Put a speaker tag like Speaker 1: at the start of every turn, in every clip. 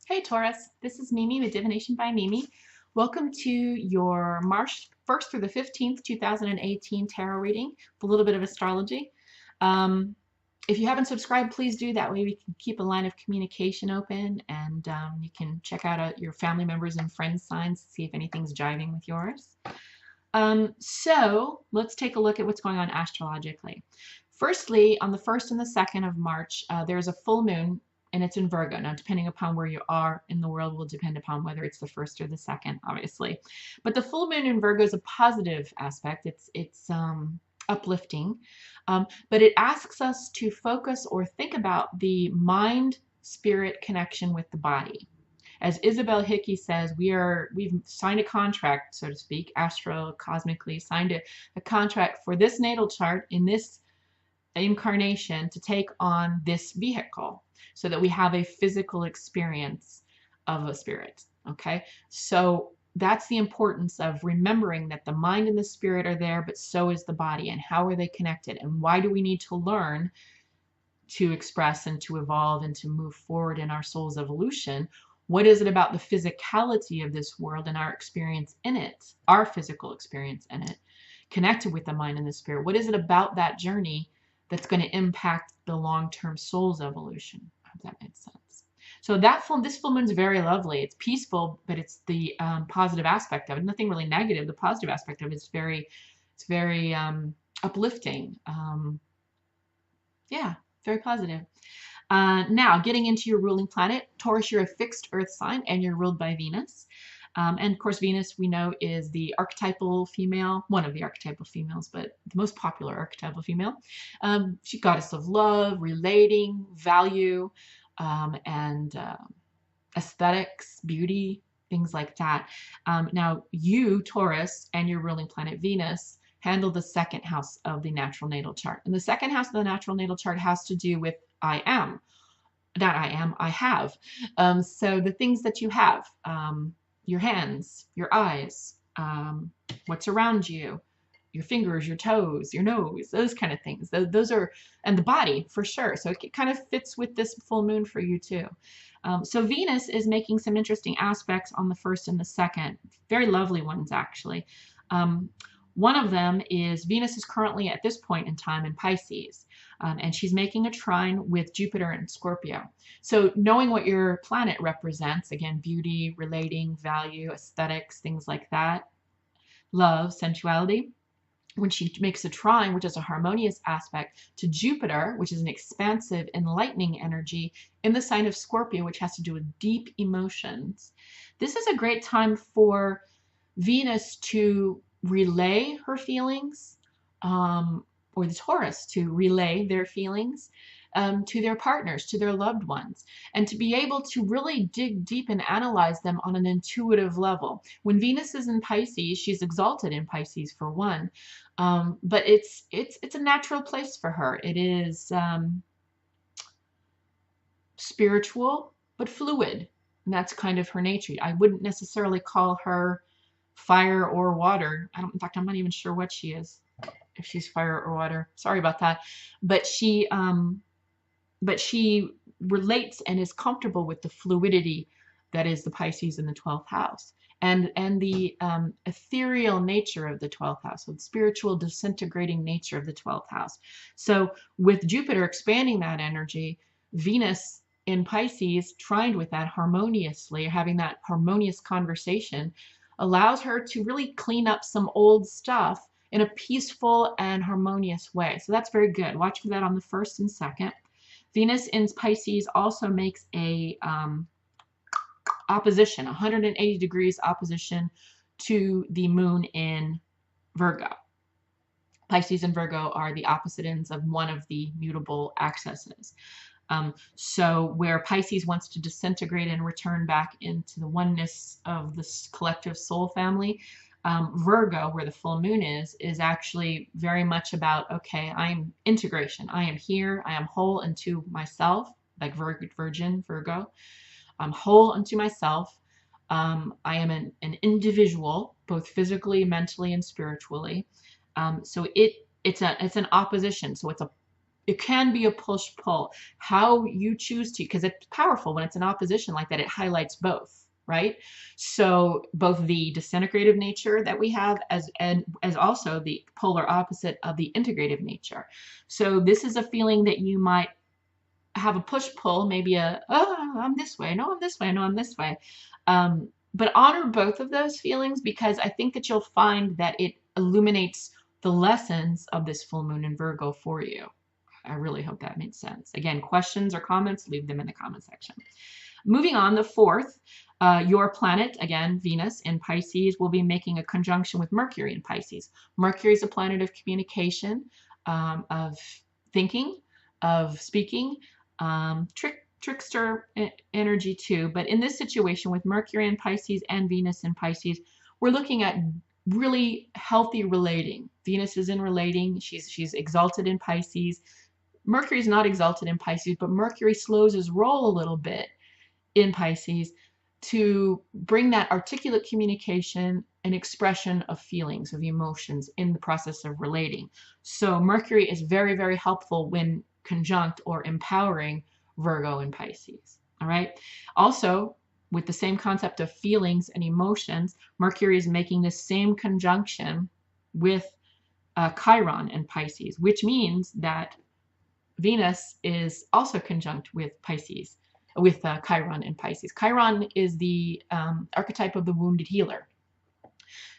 Speaker 1: Hey Taurus, this is Mimi with Divination by Mimi. Welcome to your March 1st through the 15th, 2018 tarot reading with a little bit of astrology. Um, if you haven't subscribed, please do. That way we can keep a line of communication open and you can check out your family members and friends' signs to see if anything's jiving with yours. So let's take a look at what's going on astrologically. Firstly, on the 1st and the 2nd of March, there's a full moon and it's in Virgo. Now, depending upon where you are in the world will depend upon whether it's the 1st or the 2nd, obviously. But the full moon in Virgo is a positive aspect. It's uplifting, but it asks us to focus or think about the mind-spirit connection with the body. As Isabel Hickey says, we've signed a contract, so to speak, astro-cosmically signed a contract for this natal chart in this incarnation to take on this vehicle so that we have a physical experience of a spirit. Okay, so that's the importance of remembering that the mind and the spirit are there, but so is the body. And how are they connected? And why do we need to learn to express and to evolve and to move forward in our soul's evolution? What is it about the physicality of this world and our experience in it, our physical experience in it, connected with the mind and the spirit? What is it about that journey that's going to impact the long-term soul's evolution? I hope that made sense. So this full moon is very lovely. It's peaceful, but it's the positive aspect of it. Nothing really negative. The positive aspect of it is very uplifting. Yeah, very positive. Now, getting into your ruling planet, Taurus, you're a fixed earth sign and you're ruled by Venus. And of course, Venus, we know, is the archetypal female, one of the archetypal females, but the most popular archetypal female. She's goddess of love, relating, value, and aesthetics, beauty, things like that. Now, you, Taurus, and your ruling planet, Venus, handle the second house of the natural natal chart. And the second house of the natural natal chart has to do with I am. Not I am, I have. So the things that you have, your hands, your eyes, what's around you, your fingers, your toes, your nose, those kind of things. Those are, and the body for sure. So it kind of fits with this full moon for you too. So Venus is making some interesting aspects on the 1st and the 2nd. Very lovely ones, actually. One of them is Venus is currently at this point in time in Pisces, and she's making a trine with Jupiter and Scorpio. So knowing what your planet represents, again, beauty, relating, value, aesthetics, things like that, love, sensuality, when she makes a trine, which is a harmonious aspect, to Jupiter, which is an expansive, enlightening energy in the sign of Scorpio, which has to do with deep emotions. This is a great time for Venus to relay her feelings, or the Taurus to relay their feelings to their partners, to their loved ones, and to be able to really dig deep and analyze them on an intuitive level. When Venus is in Pisces, she's exalted in Pisces for one, but it's a natural place for her. It is spiritual but fluid, and that's kind of her nature. I wouldn't necessarily call her fire or water. In fact, I'm not even sure what she is, if she's fire or water. Sorry about that. But she relates and is comfortable with the fluidity that is the Pisces in the 12th house, and the ethereal nature of the 12th house, so the spiritual disintegrating nature of the 12th house. So with Jupiter expanding that energy, Venus in Pisces trined with that harmoniously, having that harmonious conversation, allows her to really clean up some old stuff in a peaceful and harmonious way. So that's very good. Watch for that on the 1st and 2nd. Venus in Pisces also makes a opposition, 180 degrees opposition to the moon in Virgo. Pisces and Virgo are the opposite ends of one of the mutable axes. So where Pisces wants to disintegrate and return back into the oneness of this collective soul family, Virgo, where the full moon is actually very much about, okay, I'm integration. I am here. I am whole unto myself, like Virgo. I'm whole unto myself. I am an individual, both physically, mentally, and spiritually. So it's an opposition. So it can be a push-pull. How you choose to, because it's powerful when it's in opposition like that, it highlights both, right? So both the disintegrative nature that we have as also the polar opposite of the integrative nature. So this is a feeling that you might have a push-pull, maybe oh, I'm this way, no, I'm this way, no, I'm this way. But honor both of those feelings, because I think that you'll find that it illuminates the lessons of this full moon in Virgo for you. I really hope that made sense. Again, questions or comments, leave them in the comment section. Moving on, the 4th, your planet, again, Venus in Pisces, will be making a conjunction with Mercury in Pisces. Mercury is a planet of communication, of thinking, of speaking, trickster energy too. But in this situation with Mercury in Pisces and Venus in Pisces, we're looking at really healthy relating. Venus is in relating. She's exalted in Pisces. Mercury's not exalted in Pisces, but Mercury slows his roll a little bit in Pisces to bring that articulate communication and expression of feelings, of emotions in the process of relating. So Mercury is very, very helpful when conjunct or empowering Virgo and Pisces. All right. Also, with the same concept of feelings and emotions, Mercury is making the same conjunction with Chiron and Pisces, which means that Venus is also conjunct with Pisces, with Chiron and Pisces. Chiron is the archetype of the wounded healer.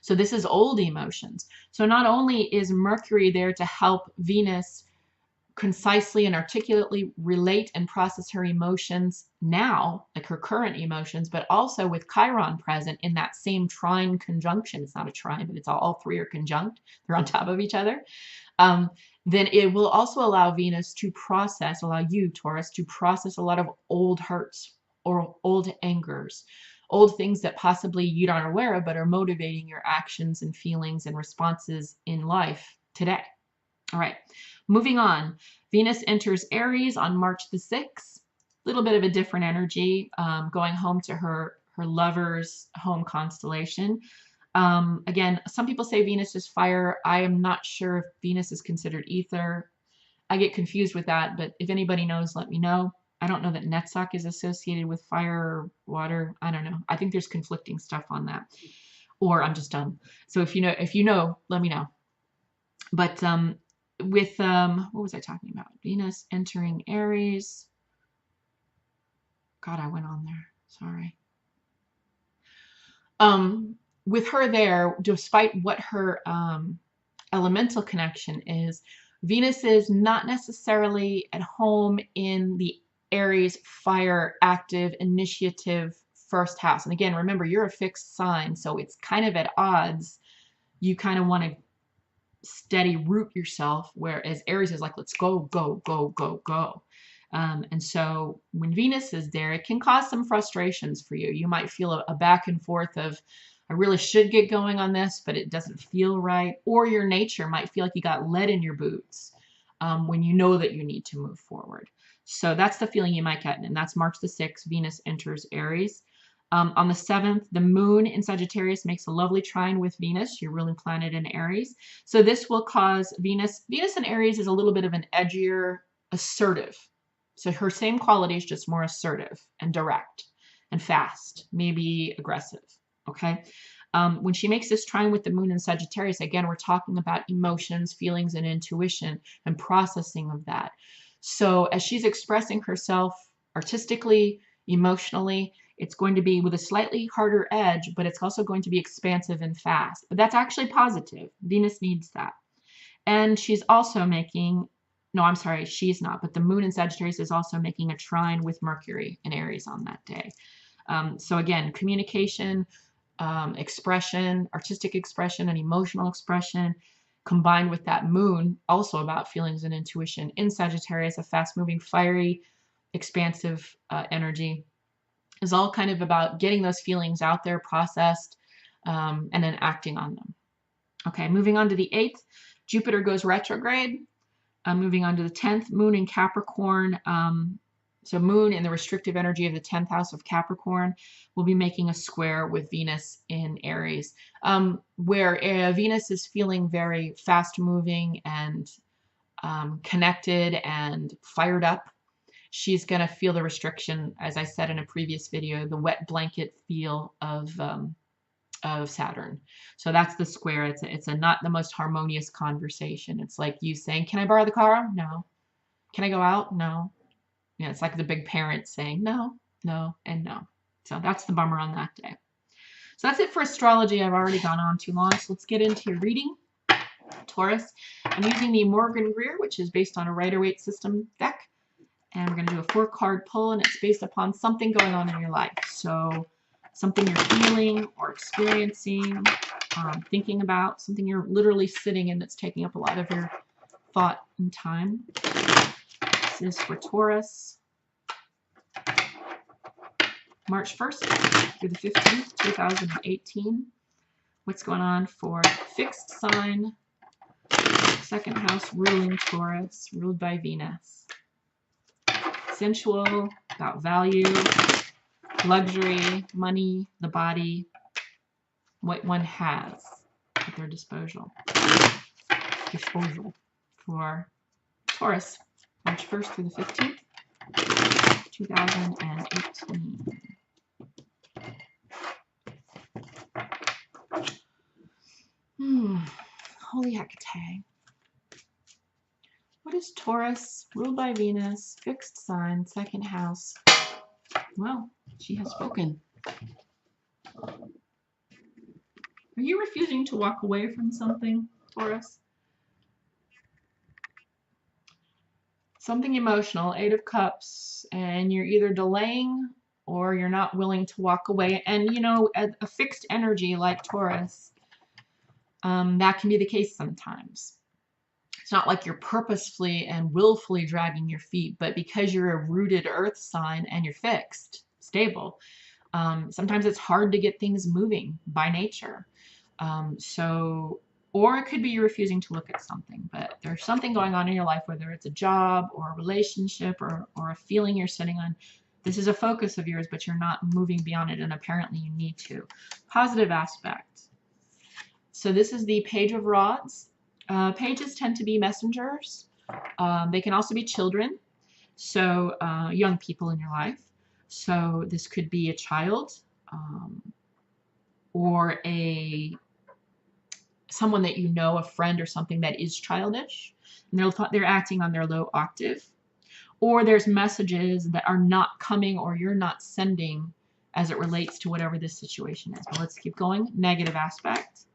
Speaker 1: So this is old emotions. So not only is Mercury there to help Venus concisely and articulately relate and process her emotions now, like her current emotions, but also with Chiron present in that same trine conjunction. It's not a trine, but it's all three are conjunct. They're on top of each other. Then it will also allow Venus to process, allow you, Taurus, to process a lot of old hurts or old angers, old things that possibly you aren't aware of, but are motivating your actions and feelings and responses in life today. All right, moving on. Venus enters Aries on March the 6th. A little bit of a different energy, going home to her lover's home constellation. Again, some people say Venus is fire. I am not sure if Venus is considered ether. I get confused with that, but if anybody knows, let me know. I don't know that Netzach is associated with fire or water. I don't know. I think there's conflicting stuff on that, or I'm just dumb. So if you know, let me know. But with what was I talking about? Venus entering Aries. God, I went on there. Sorry. With her there, despite what her elemental connection is, Venus is not necessarily at home in the Aries fire active initiative first house. And again, remember, you're a fixed sign, so it's kind of at odds. You kind of want to steady root yourself, whereas Aries is like, let's go, go, go, go, go. And so when Venus is there, it can cause some frustrations for you. You might feel a back and forth of, I really should get going on this, but it doesn't feel right. Or your nature might feel like you got lead in your boots when you know that you need to move forward. So that's the feeling you might get. And that's March the 6th, Venus enters Aries. On the 7th, the moon in Sagittarius makes a lovely trine with Venus, your ruling planet in Aries. So this will cause Venus in Aries is a little bit of an edgier, assertive. So her same qualities, just more assertive and direct and fast, maybe aggressive, okay? When she makes this trine with the moon in Sagittarius, again, we're talking about emotions, feelings, and intuition and processing of that. So as she's expressing herself artistically, emotionally, it's going to be with a slightly harder edge, but it's also going to be expansive and fast. But that's actually positive. Venus needs that. And she's also making, no, I'm sorry, she's not, but the moon in Sagittarius is also making a trine with Mercury in Aries on that day. So again, communication, expression, artistic expression, and emotional expression, combined with that moon, also about feelings and intuition in Sagittarius, a fast-moving, fiery, expansive energy, is all kind of about getting those feelings out there, processed, and then acting on them. Okay, moving on to the 8th, Jupiter goes retrograde. Moving on to the 10th, moon in Capricorn. So moon in the restrictive energy of the 10th house of Capricorn will be making a square with Venus in Aries, where Venus is feeling very fast moving and connected and fired up. She's going to feel the restriction, as I said in a previous video, the wet blanket feel of Saturn. So that's the square. It's a not the most harmonious conversation. It's like you saying, "Can I borrow the car?" No. "Can I go out?" No. You know, it's like the big parent saying no, no, and no. So that's the bummer on that day. So that's it for astrology. I've already gone on too long. So let's get into your reading, Taurus. I'm using the Morgan Greer, which is based on a Rider-Waite system deck. And we're going to do a 4-card pull, and it's based upon something going on in your life. So something you're feeling or experiencing, thinking about, something you're literally sitting in that's taking up a lot of your thought and time. This is for Taurus, March 1st through the 15th, 2018. What's going on for fixed sign, second house ruling Taurus, ruled by Venus. Sensual, about value, luxury, money, the body, what one has at their disposal for Taurus, March 1st through the 15th, 2018. Holy Hecate. What is Taurus, ruled by Venus, fixed sign, second house? Well, she has spoken. Are you refusing to walk away from something, Taurus? Something emotional, 8 of Cups, and you're either delaying or you're not willing to walk away. And, you know, a fixed energy like Taurus, that can be the case sometimes. It's not like you're purposefully and willfully dragging your feet, but because you're a rooted earth sign and you're fixed, stable, sometimes it's hard to get things moving by nature. Or it could be you're refusing to look at something, but there's something going on in your life, whether it's a job or a relationship or a feeling you're sitting on. This is a focus of yours, but you're not moving beyond it, and apparently you need to. Positive aspect. So this is the Page of Rods. Pages tend to be messengers. They can also be children, so young people in your life. So this could be a child or someone that you know, a friend or something that is childish, and they're acting on their low octave. Or there's messages that are not coming or you're not sending as it relates to whatever this situation is. But let's keep going. Negative aspect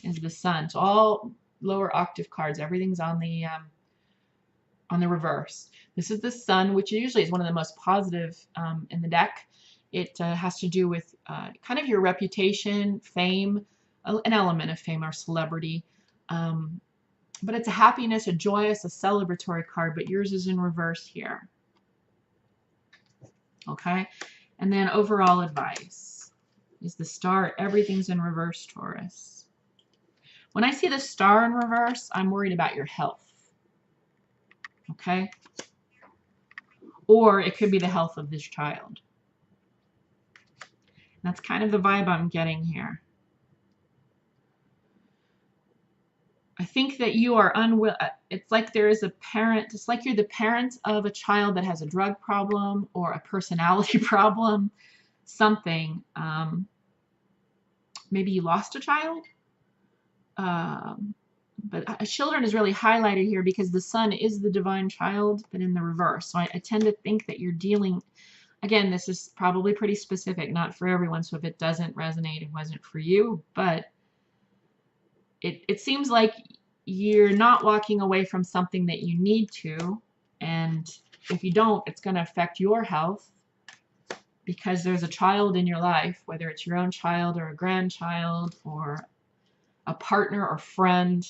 Speaker 1: is the Sun. So all lower octave cards, everything's on the reverse. This is the Sun, which usually is one of the most positive in the deck. It has to do with kind of your reputation, fame, an element of fame or celebrity. But it's a happiness, a joyous, a celebratory card, but yours is in reverse here. Okay? And then overall advice is the Star. Everything's in reverse, Taurus. When I see the Star in reverse, I'm worried about your health. Okay? Or it could be the health of this child. That's kind of the vibe I'm getting here. I think that you are unwilling. It's like there is a parent, it's like you're the parent of a child that has a drug problem or a personality problem, something. Maybe you lost a child. But children is really highlighted here because the Sun is the divine child, but in the reverse. So I tend to think that you're dealing, again, this is probably pretty specific, not for everyone. So if it doesn't resonate, it wasn't for you. But it seems like you're not walking away from something that you need to. And if you don't, it's going to affect your health because there's a child in your life, whether it's your own child or a grandchild or a partner or friend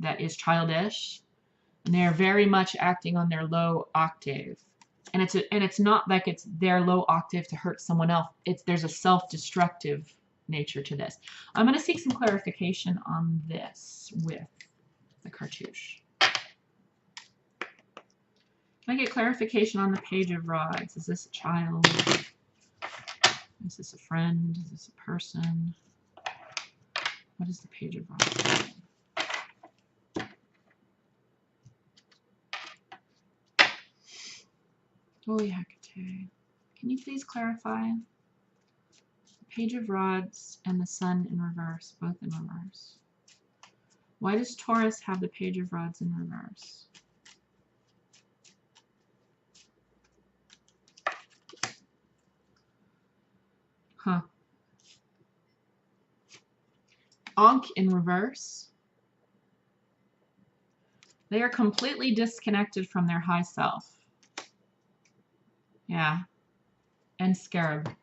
Speaker 1: that is childish, and they're very much acting on their low octave. And it's not like it's their low octave to hurt someone else. There's a self-destructive nature to this. I'm going to seek some clarification on this with the cartouche. Can I get clarification on the Page of Rods? Is this a child? Is this a friend? Is this a person? What is the Page of Rods? Oh, Hecate. Can you please clarify? Page of Rods and the Sun in reverse, both in reverse. Why does Taurus have the Page of Rods in reverse? Huh. Ankh in reverse. They are completely disconnected from their high self. Yeah. And Scarab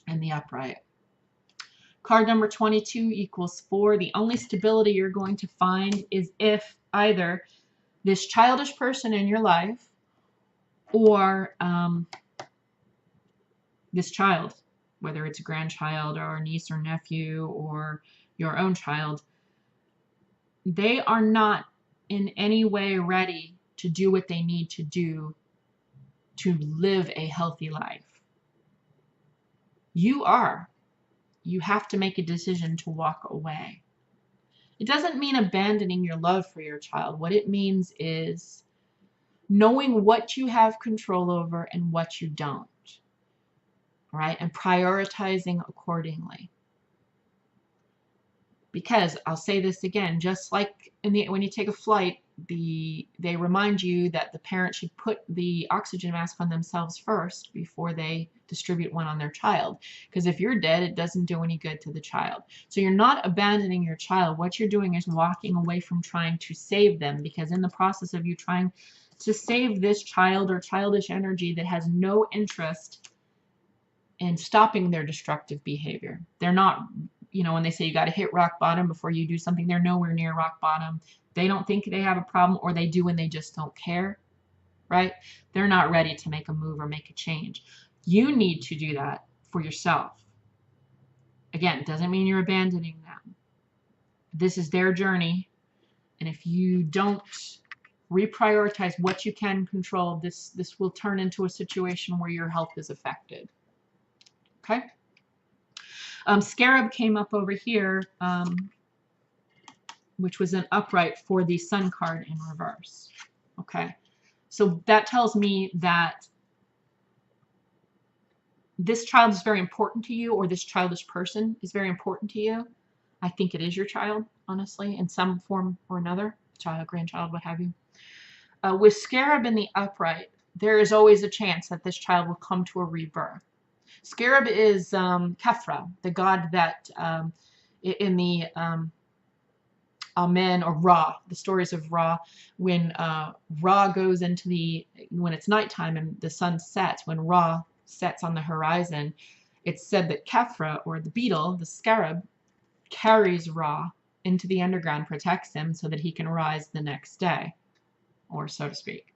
Speaker 1: in the upright. Card number 22 equals 4. The only stability you're going to find is if either this childish person in your life or this child, whether it's a grandchild or a niece or nephew or your own child, they are not in any way ready to do what they need to do to live a healthy life. You are. You have to make a decision to walk away. It doesn't mean abandoning your love for your child. What it means is knowing what you have control over and what you don't, right? And prioritizing accordingly. Because I'll say this again, just like when you take a flight, they remind you that the parent should put the oxygen mask on themselves first before they distribute one on their child. Because if you're dead, it doesn't do any good to the child. So you're not abandoning your child. What you're doing is walking away from trying to save them, because in the process of you trying to save this child or childish energy that has no interest in stopping their destructive behavior. They're not, you know, when they say you got to hit rock bottom before you do something, they're nowhere near rock bottom. They don't think they have a problem, or they do and they just don't care, right? They're not ready to make a move or make a change. You need to do that for yourself. Again, it doesn't mean you're abandoning them. This is their journey, and if you don't reprioritize what you can control, this will turn into a situation where your health is affected. Okay? Scarab came up over here, which was an upright for the Sun card in reverse. Okay, so that tells me that this child is very important to you, or this childish person is very important to you. I think it is your child, honestly, in some form or another, child, grandchild, what have you. With Scarab in the upright, there is always a chance that this child will come to a rebirth. Scarab is Kefra, the god that in the Amen or Ra, the stories of Ra, when Ra goes into when it's nighttime and the sun sets, when Ra sets on the horizon, it's said that Kefra, or the beetle, the scarab, carries Ra into the underground, protects him so that he can rise the next day, or so to speak.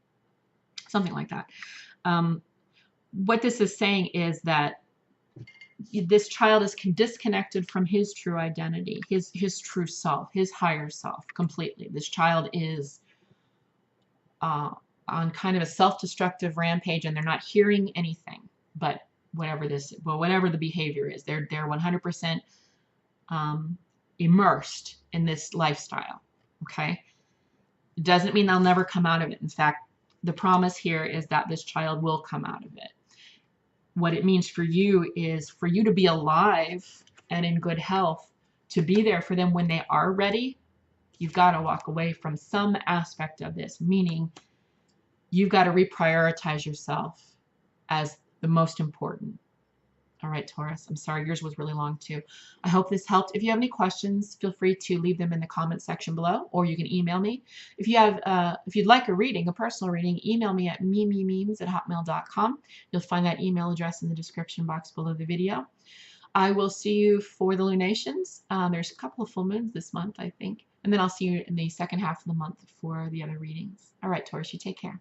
Speaker 1: Something like that. What this is saying is that this child is disconnected from his true identity, his true self, his higher self completely. This child is on kind of a self-destructive rampage, and they're not hearing anything but whatever the behavior is. They're 100% immersed in this lifestyle. Okay, it doesn't mean they'll never come out of it. In fact, the promise here is that this child will come out of it. What it means for you is for you to be alive and in good health, to be there for them when they are ready. You've got to walk away from some aspect of this, meaning you've got to reprioritize yourself as the most important. All right, Taurus, I'm sorry, yours was really long too. I hope this helped. If you have any questions, feel free to leave them in the comment section below, or you can email me. If you'd like a reading, a personal reading, email me at mememes@hotmail.com. You'll find that email address in the description box below the video. I will see you for the lunations. There's a couple of full moons this month, I think. And then I'll see you in the second half of the month for the other readings. All right, Taurus, you take care.